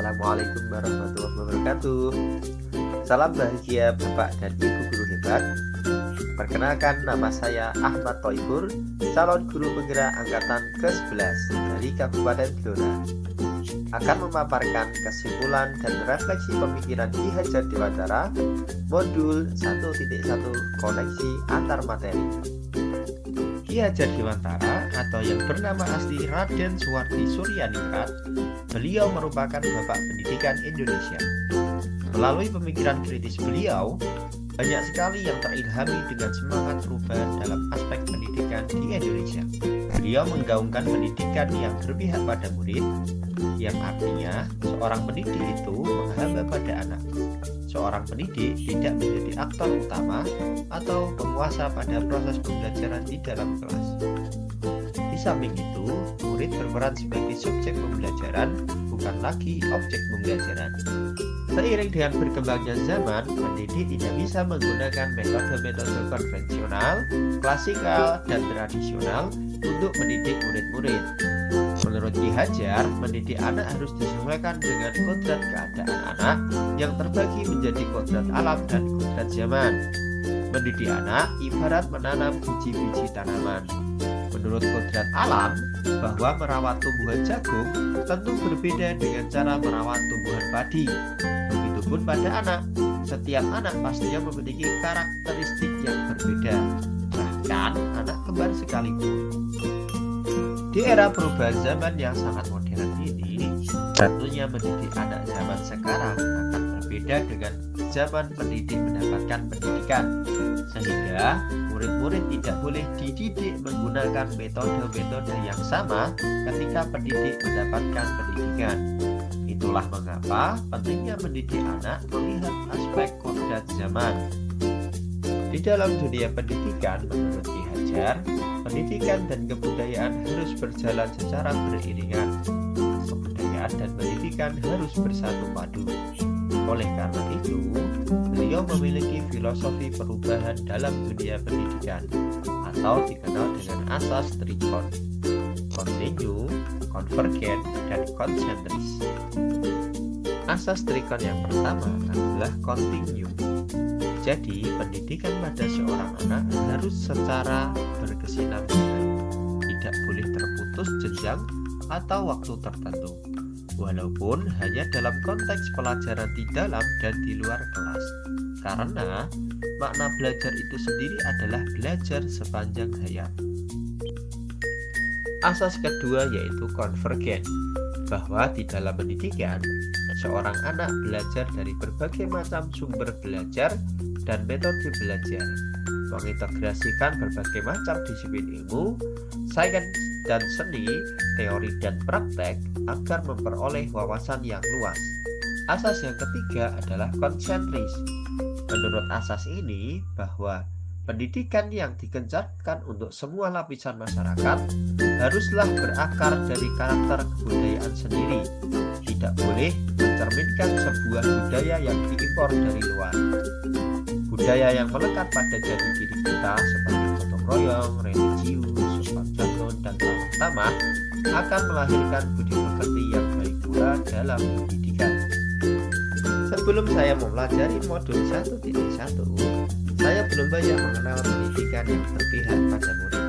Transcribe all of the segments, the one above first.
Assalamualaikum warahmatullahi wabarakatuh. Salam bahagia Bapak dan Ibu guru hebat. Perkenalkan, nama saya Ahmad Thoibur, calon guru penggerak angkatan ke-11 dari Kabupaten Blora. Akan memaparkan kesimpulan dan refleksi pemikiran Ki Hajar Dewantara modul 1.1 koneksi antar materi. Ki Hajar Dewantara atau yang bernama asli Raden Suwardi Suryaningrat, beliau merupakan Bapak Pendidikan Indonesia. Melalui pemikiran kritis beliau, banyak sekali yang terilhami dengan semangat perubahan dalam aspek pendidikan di Indonesia. Beliau menggaungkan pendidikan yang berpihak pada murid, yang artinya seorang pendidik itu menghamba pada anak. Seorang pendidik tidak menjadi aktor utama atau penguasa pada proses pembelajaran di dalam kelas. Di samping itu, murid berperan sebagai subjek pembelajaran, bukan lagi objek pembelajaran. Seiring dengan berkembangnya zaman, pendidik tidak bisa menggunakan metode-metode konvensional, klasikal, dan tradisional untuk mendidik murid-murid. Menurut Ki Hajar, mendidik anak harus disesuaikan dengan kodrat keadaan anak yang terbagi menjadi kodrat alam dan kodrat zaman. Mendidik anak ibarat menanam biji-biji tanaman. Menurut kodrat alam, bahwa merawat tumbuhan jagung tentu berbeda dengan cara merawat tumbuhan padi. Begitupun pada anak, setiap anak pastinya memiliki karakteristik yang berbeda, bahkan anak kembar sekalipun. Di era perubahan zaman yang sangat modern ini, tentunya mendidik anak zaman sekarang akan berbeda dengan zaman pendidik mendapatkan pendidikan, sehingga murid-murid tidak boleh dididik menggunakan metode-metode yang sama ketika pendidik mendapatkan pendidikan. Itulah mengapa pentingnya mendidik anak melihat aspek kodrat zaman. Di dalam dunia pendidikan, menurut Ki Hajar, pendidikan dan kebudayaan harus berjalan secara beriringan. Kebudayaan dan pendidikan harus bersatu padu. Oleh karena itu, beliau memiliki filosofi perubahan dalam dunia pendidikan atau dikenal dengan asas trikon: kontinu, konvergen, dan konsentris. Asas trikon yang pertama adalah kontinu. Jadi, pendidikan pada seorang anak harus secara berkesinambungan, tidak boleh terputus jenjang atau waktu tertentu, walaupun hanya dalam konteks pelajaran di dalam dan di luar kelas. Karena makna belajar itu sendiri adalah belajar sepanjang hayat. Asas kedua yaitu konvergen, bahwa di dalam pendidikan, seorang anak belajar dari berbagai macam sumber belajar dan metode belajar, mengintegrasikan berbagai macam disiplin ilmu, sains dan seni, teori dan praktek agar memperoleh wawasan yang luas. Asas yang ketiga adalah konsentris. Menurut asas ini, bahwa pendidikan yang digencarkan untuk semua lapisan masyarakat haruslah berakar dari karakter kebudayaan sendiri, tidak boleh mencerminkan sebuah budaya yang diimpor dari luar. Budaya yang melekat pada jati diri kita seperti gotong royong, religius, sopan santun, dan ramah tamah akan melahirkan budi pekerti yang baik pula dalam pendidikan. Sebelum saya mempelajari modul 1.1, saya belum banyak mengenal pendidikan yang berpihak pada murid.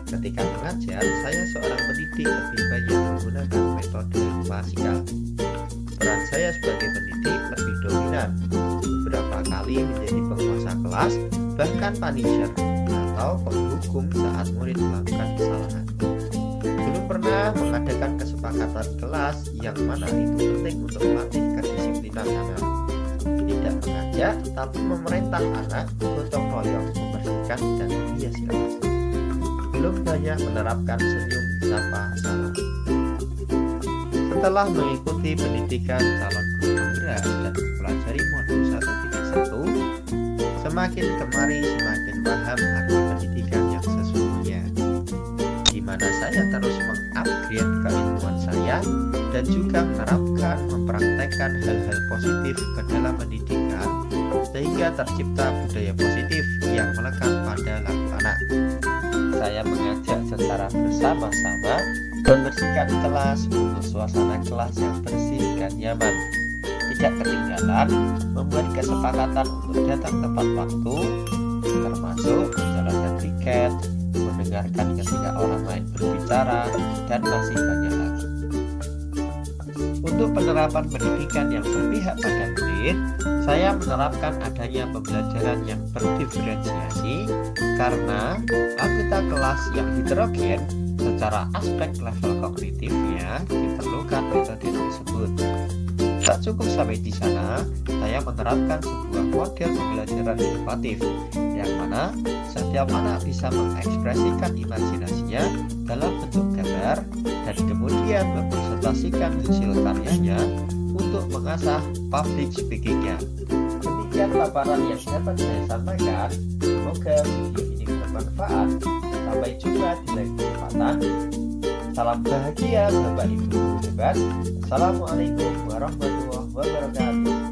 Ketika mengajar, saya seorang pendidik lebih banyak menggunakan metode klasikal. Peran saya sebagai pendidik lebih dominan, beberapa kali menjadi penguasa kelas, bahkan punisher atau penghukum saat murid melakukan kesalahan. Belum pernah mengadakan kesepakatan kelas yang mana itu penting untuk melatih kedisiplinan anak. Tidak mengajak, tapi memerintah anak gotong royong, membersihkan dan menghias kelas. Belum banyak menerapkan senyum, sapa, salam. Setelah mengikuti pendidikan calon guru penggerak dan mempelajari modul 1.1, semakin kemari semakin paham arti pendidikan yang sesungguhnya, di mana saya terus mengupgrade keilmuan saya dan juga menerapkan mempraktekkan hal-hal positif ke dalam pendidikan sehingga tercipta budaya positif yang melekat pada laku anak. Saya mengajak secara bersama-sama Membersihkan kelas untuk suasana kelas yang bersih dan nyaman. Tidak ketinggalan, membuat kesepakatan untuk datang tepat waktu, termasuk menjalankan tiket, mendengarkan ketika orang lain berbicara, dan masih banyak lagi. Untuk penerapan pendidikan yang berpihak pada murid, saya menerapkan adanya pembelajaran yang berdiferensiasi karena anggota kelas yang heterogen secara aspek level kognitifnya diperlukan metode tersebut. Tak cukup sampai di sana, saya menerapkan sebuah model pembelajaran inovatif yang mana setiap anak bisa mengekspresikan imajinasinya dalam bentuk gambar dan kemudian mempresentasikan hasil karyanya untuk mengasah public speaking-nya. Demikian paparan yang dapat saya sampaikan. Semoga video ini bermanfaat. Sampai jumpa di lain kesempatan. Salam bahagia Bapak Ibu hebat. Assalamualaikum warahmatullahi wabarakatuh.